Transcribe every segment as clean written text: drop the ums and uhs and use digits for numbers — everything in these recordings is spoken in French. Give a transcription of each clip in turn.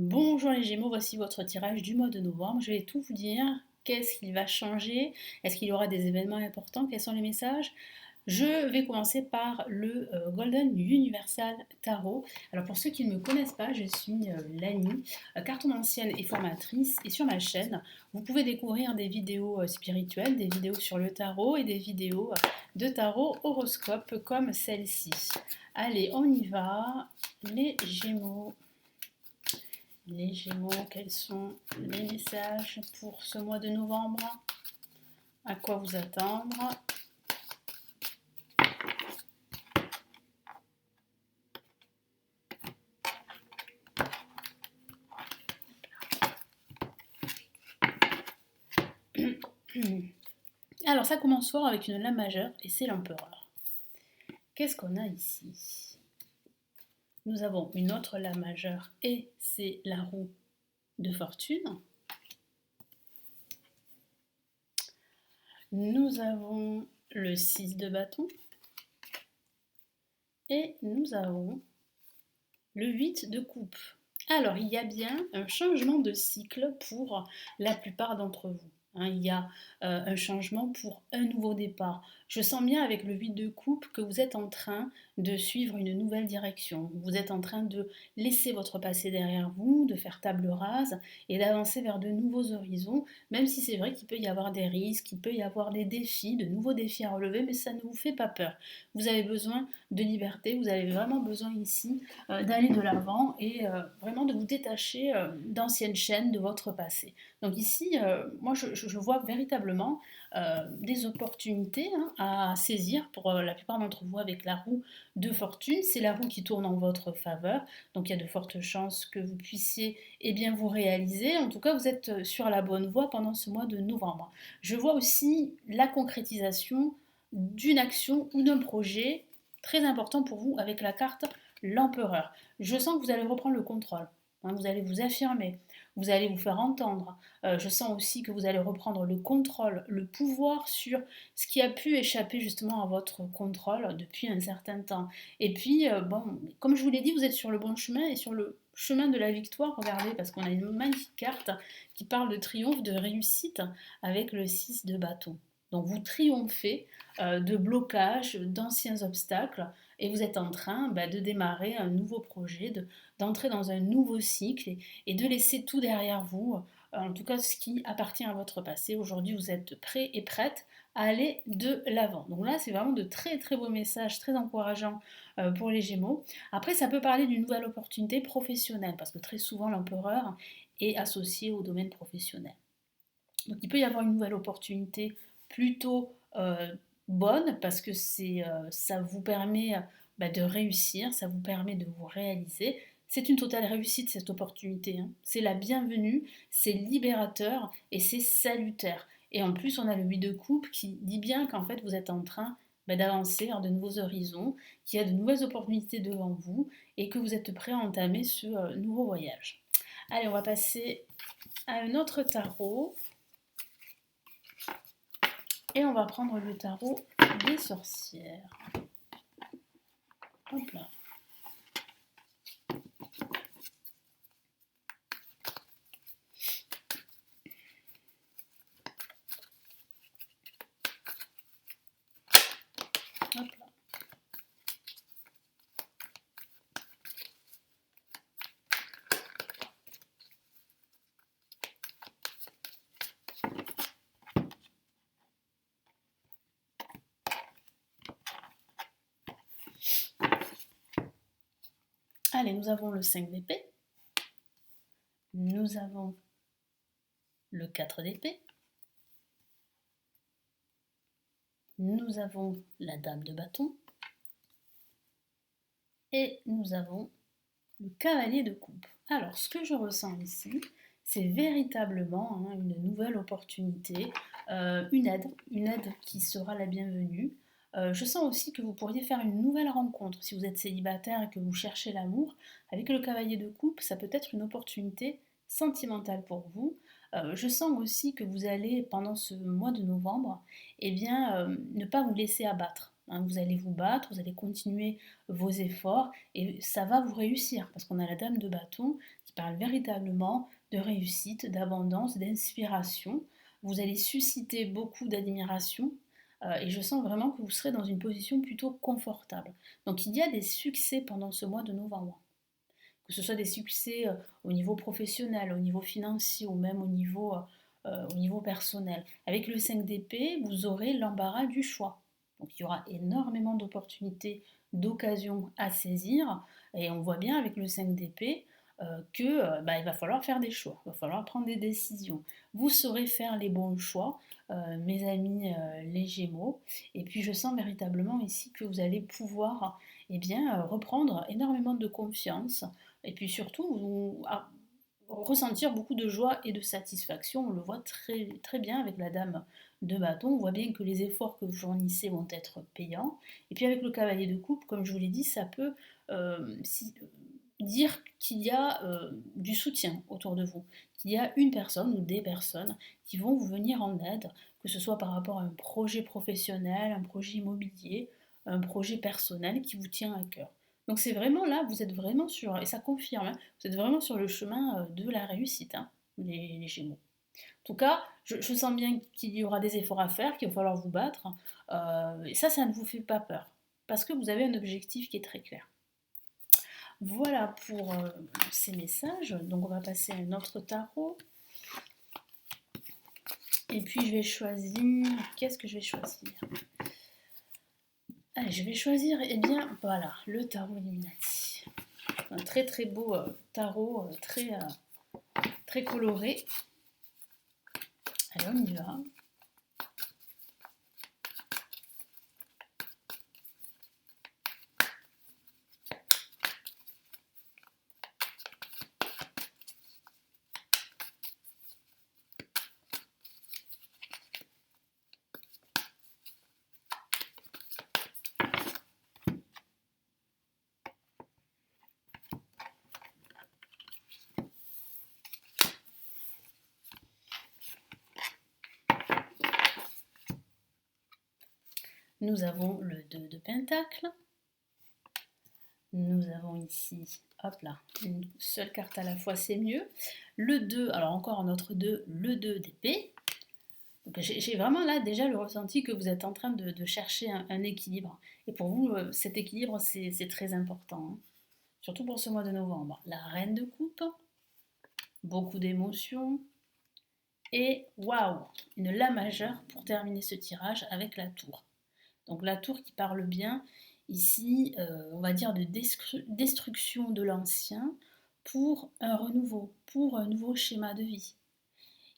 Bonjour les Gémeaux, voici votre tirage du mois de novembre. Je vais tout vous dire. Qu'est-ce qui va changer? Est-ce qu'il y aura des événements importants? Quels sont les messages? Je vais commencer par le Golden Universal Tarot. Alors pour ceux qui ne me connaissent pas, je suis Lani, cartomancienne et formatrice. Et sur ma chaîne, vous pouvez découvrir des vidéos spirituelles, des vidéos sur le tarot et des vidéos de tarot horoscope comme celle-ci. Allez, on y va. Les Gémeaux. Les Gémeaux, quels sont les messages pour ce mois de novembre? À quoi vous attendre? Alors ça commence fort avec une lame majeure et c'est l'empereur. Qu'est-ce qu'on a ici? Nous avons une autre lame majeure et c'est la roue de fortune. Nous avons le 6 de bâton et nous avons le 8 de coupe. Alors, il y a bien un changement de cycle pour la plupart d'entre vous. Il y a un changement pour un nouveau départ. Je sens bien avec le 8 de coupe que vous êtes en train de suivre une nouvelle direction. Vous êtes en train de laisser votre passé derrière vous, de faire table rase et d'avancer vers de nouveaux horizons, même si c'est vrai qu'il peut y avoir des risques, qu'il peut y avoir des défis, de nouveaux défis à relever, mais ça ne vous fait pas peur. Vous avez besoin de liberté, vous avez vraiment besoin ici d'aller de l'avant et vraiment de vous détacher d'anciennes chaînes de votre passé. Donc ici, moi je vois véritablement des opportunités à saisir pour la plupart d'entre vous avec la roue de fortune. C'est la roue qui tourne en votre faveur, donc il y a de fortes chances que vous puissiez bien, vous réaliser. En tout cas, vous êtes sur la bonne voie pendant ce mois de novembre. Je vois aussi la concrétisation d'une action ou d'un projet très important pour vous avec la carte l'empereur. Je sens que vous allez reprendre le contrôle. Vous allez vous affirmer, vous allez vous faire entendre. Je sens aussi que vous allez reprendre le contrôle, le pouvoir sur ce qui a pu échapper justement à votre contrôle depuis un certain temps. Et puis, bon, comme je vous l'ai dit, vous êtes sur le bon chemin et sur le chemin de la victoire. Regardez, parce qu'on a une magnifique carte qui parle de triomphe, de réussite avec le 6 de bâton. Donc vous triomphez de blocages, d'anciens obstacles, et vous êtes en train de démarrer un nouveau projet, d'entrer dans un nouveau cycle et de laisser tout derrière vous, en tout cas ce qui appartient à votre passé. Aujourd'hui, vous êtes prêt et prête à aller de l'avant. Donc là, c'est vraiment de très très beaux messages, très encourageants pour les Gémeaux. Après, ça peut parler d'une nouvelle opportunité professionnelle, parce que très souvent, l'empereur est associé au domaine professionnel. Donc il peut y avoir une nouvelle opportunité plutôt bonne parce que ça vous permet de réussir, ça vous permet de vous réaliser. C'est une totale réussite cette opportunité. C'est la bienvenue, c'est libérateur et c'est salutaire. Et en plus, on a le 8 de coupe qui dit bien qu'en fait vous êtes en train d'avancer vers de nouveaux horizons, qu'il y a de nouvelles opportunités devant vous et que vous êtes prêt à entamer ce nouveau voyage. Allez, on va passer à un autre tarot. Et on va prendre le tarot des sorcières. Hop là. Hop là. Allez, nous avons le 5 d'épée. Nous avons le 4 d'épée. Nous avons la dame de bâton. Et nous avons le cavalier de coupe. Alors, ce que je ressens ici, c'est véritablement une nouvelle opportunité, une aide qui sera la bienvenue. Je sens aussi que vous pourriez faire une nouvelle rencontre si vous êtes célibataire et que vous cherchez l'amour. Avec le cavalier de coupe, ça peut être une opportunité sentimentale pour vous. Je sens aussi que vous allez, pendant ce mois de novembre, ne pas vous laisser abattre. hein. Vous allez vous battre, vous allez continuer vos efforts et ça va vous réussir parce qu'on a la dame de bâton qui parle véritablement de réussite, d'abondance, d'inspiration. Vous allez susciter beaucoup d'admiration et je sens vraiment que vous serez dans une position plutôt confortable. Donc il y a des succès pendant ce mois de novembre, que ce soit des succès au niveau professionnel, au niveau financier ou même au niveau personnel. Avec le 5 d'épée, vous aurez l'embarras du choix. Donc il y aura énormément d'opportunités, d'occasions à saisir. Et on voit bien avec le 5 d'épée il va falloir faire des choix, il va falloir prendre des décisions. Vous saurez faire les bons choix, mes amis les Gémeaux. Et puis je sens véritablement ici que vous allez pouvoir reprendre énormément de confiance et puis surtout ressentir beaucoup de joie et de satisfaction. On le voit très, très bien avec la dame de bâton. On voit bien que les efforts que vous fournissez vont être payants. Et puis avec le cavalier de coupe, comme je vous l'ai dit, ça peut dire qu'il y a du soutien autour de vous, qu'il y a une personne ou des personnes qui vont vous venir en aide, que ce soit par rapport à un projet professionnel, un projet immobilier, un projet personnel qui vous tient à cœur. Donc c'est vraiment là, vous êtes vraiment sur, et ça confirme, hein, vous êtes vraiment sur le chemin de la réussite, hein, les Gémeaux. En tout cas, je sens bien qu'il y aura des efforts à faire, qu'il va falloir vous battre, et ça ne vous fait pas peur, parce que vous avez un objectif qui est très clair. Voilà pour ces messages. Donc on va passer à un autre tarot. Et puis je vais choisir... Qu'est-ce que je vais choisir? Allez, je vais choisir, voilà, le tarot Illuminati. Un très très beau tarot, très coloré. Allez, on y va. Nous avons le 2 de Pentacle. Nous avons ici, hop là, une seule carte à la fois, c'est mieux. Le 2, alors encore un autre 2, le 2 d'épée. Donc j'ai vraiment là déjà le ressenti que vous êtes en train de chercher un équilibre. Et pour vous, cet équilibre, c'est très important, hein. Surtout pour ce mois de novembre. La reine de coupe, beaucoup d'émotions. Et waouh, une La majeure pour terminer ce tirage avec la tour. Donc la tour qui parle bien ici, on va dire de destruction de l'ancien pour un renouveau, pour un nouveau schéma de vie.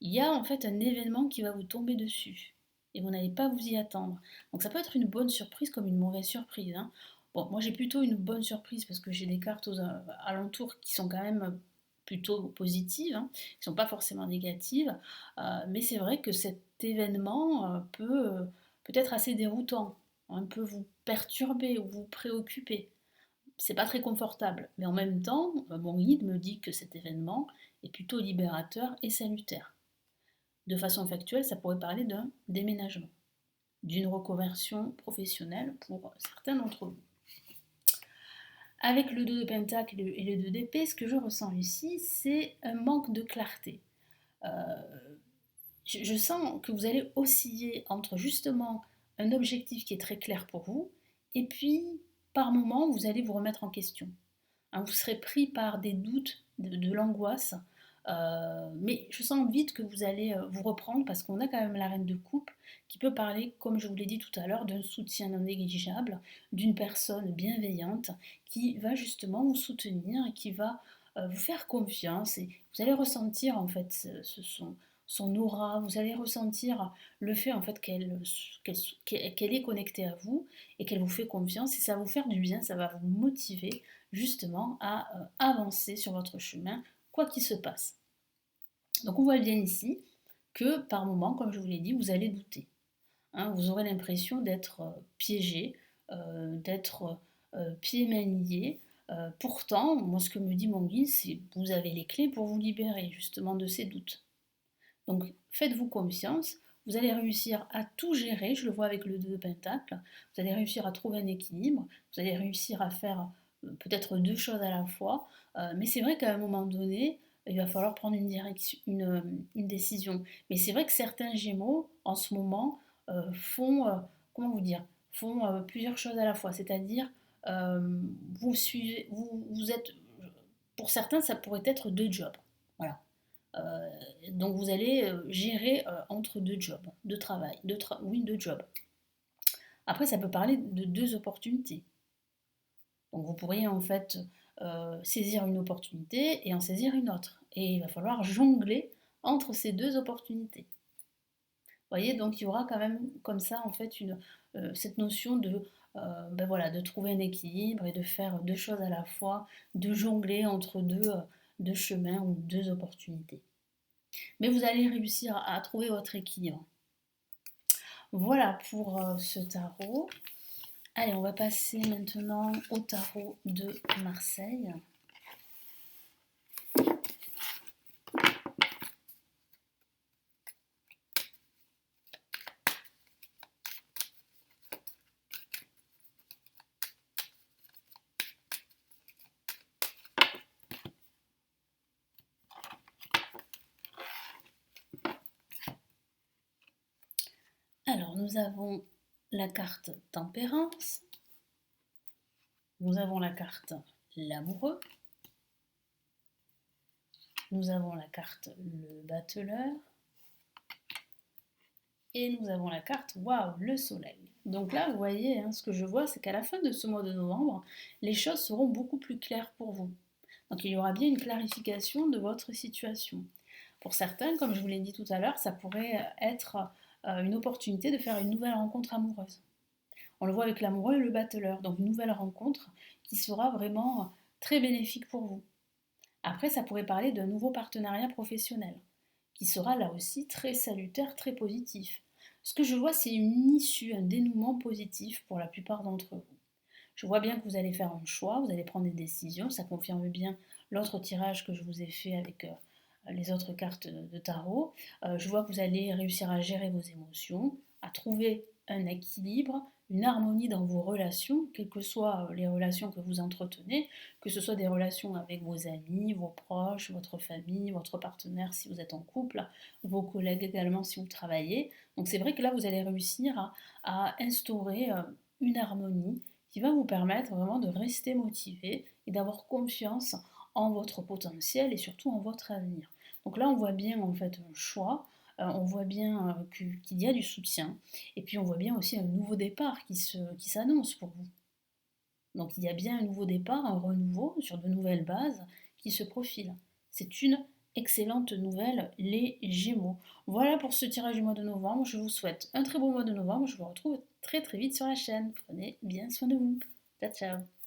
Il y a en fait un événement qui va vous tomber dessus et vous n'allez pas vous y attendre. Donc ça peut être une bonne surprise comme une mauvaise surprise, hein. Bon, moi j'ai plutôt une bonne surprise parce que j'ai des cartes aux alentours qui sont quand même plutôt positives, hein, qui ne sont pas forcément négatives. Mais c'est vrai que cet événement peut être assez déroutant, un peu vous perturber ou vous préoccuper. C'est pas très confortable, mais en même temps, mon guide me dit que cet événement est plutôt libérateur et salutaire. De façon factuelle, ça pourrait parler d'un déménagement, d'une reconversion professionnelle pour certains d'entre vous. Avec le 2 de Pentacle et le 2 d'épée, ce que je ressens ici, c'est un manque de clarté. Euh, je sens que vous allez osciller entre justement un objectif qui est très clair pour vous, et puis par moments, vous allez vous remettre en question, hein. Vous serez pris par des doutes, de l'angoisse, mais je sens vite que vous allez vous reprendre parce qu'on a quand même la reine de coupe qui peut parler, comme je vous l'ai dit tout à l'heure, d'un soutien non négligeable, d'une personne bienveillante qui va justement vous soutenir et qui va vous faire confiance et vous allez ressentir en fait son aura, vous allez ressentir le fait en fait qu'elle est connectée à vous et qu'elle vous fait confiance et ça va vous faire du bien, ça va vous motiver justement à avancer sur votre chemin, quoi qu'il se passe. Donc on voit bien ici que par moment, comme je vous l'ai dit, vous allez douter, hein. Vous aurez l'impression d'être piégé, d'être pieds-mains liés. Pourtant, moi ce que me dit mon guide, c'est que vous avez les clés pour vous libérer justement de ces doutes. Donc faites-vous confiance, vous allez réussir à tout gérer, je le vois avec le 2 de Pentacle, vous allez réussir à trouver un équilibre, vous allez réussir à faire peut-être deux choses à la fois, mais c'est vrai qu'à un moment donné, il va falloir prendre une décision. Mais c'est vrai que certains Gémeaux, en ce moment, font, comment vous dire, font plusieurs choses à la fois. C'est-à-dire, vous suivez, vous êtes, pour certains, ça pourrait être deux jobs. Voilà. Euh, donc vous allez gérer entre deux jobs, deux travail, oui, deux jobs. Après, ça peut parler de deux opportunités. Donc vous pourriez en fait saisir une opportunité et en saisir une autre. Et il va falloir jongler entre ces deux opportunités. Vous voyez, donc il y aura quand même comme ça en fait cette notion ben voilà, de trouver un équilibre et de faire deux choses à la fois, de jongler entre deux chemins ou deux opportunités. Mais vous allez réussir à trouver votre équilibre. Voilà pour ce tarot. Allez, on va passer maintenant au tarot de Marseille. Alors, nous avons la carte Tempérance, nous avons la carte L'amoureux, nous avons la carte Le Battleur, et nous avons la carte Waouh, le Soleil. Donc là, vous voyez, hein, ce que je vois, c'est qu'à la fin de ce mois de novembre, les choses seront beaucoup plus claires pour vous. Donc il y aura bien une clarification de votre situation. Pour certains, comme je vous l'ai dit tout à l'heure, ça pourrait être une opportunité de faire une nouvelle rencontre amoureuse. On le voit avec l'amoureux et le battleur, donc une nouvelle rencontre qui sera vraiment très bénéfique pour vous. Après, ça pourrait parler d'un nouveau partenariat professionnel, qui sera là aussi très salutaire, très positif. Ce que je vois, c'est une issue, un dénouement positif pour la plupart d'entre vous. Je vois bien que vous allez faire un choix, vous allez prendre des décisions, ça confirme bien l'autre tirage que je vous ai fait avec les autres cartes de tarot. Je vois que vous allez réussir à gérer vos émotions, à trouver un équilibre, une harmonie dans vos relations, quelles que soient les relations que vous entretenez, que ce soit des relations avec vos amis, vos proches, votre famille, votre partenaire si vous êtes en couple, vos collègues également si vous travaillez. Donc c'est vrai que là, vous allez réussir à instaurer une harmonie qui va vous permettre vraiment de rester motivé et d'avoir confiance en votre potentiel et surtout en votre avenir. Donc là, on voit bien en fait un choix, on voit bien qu'il y a du soutien, et puis on voit bien aussi un nouveau départ qui s'annonce pour vous. Donc il y a bien un nouveau départ, un renouveau sur de nouvelles bases qui se profile. C'est une excellente nouvelle, les Gémeaux. Voilà pour ce tirage du mois de novembre. Je vous souhaite un très beau mois de novembre. Je vous retrouve très très vite sur la chaîne. Prenez bien soin de vous. Ciao ciao.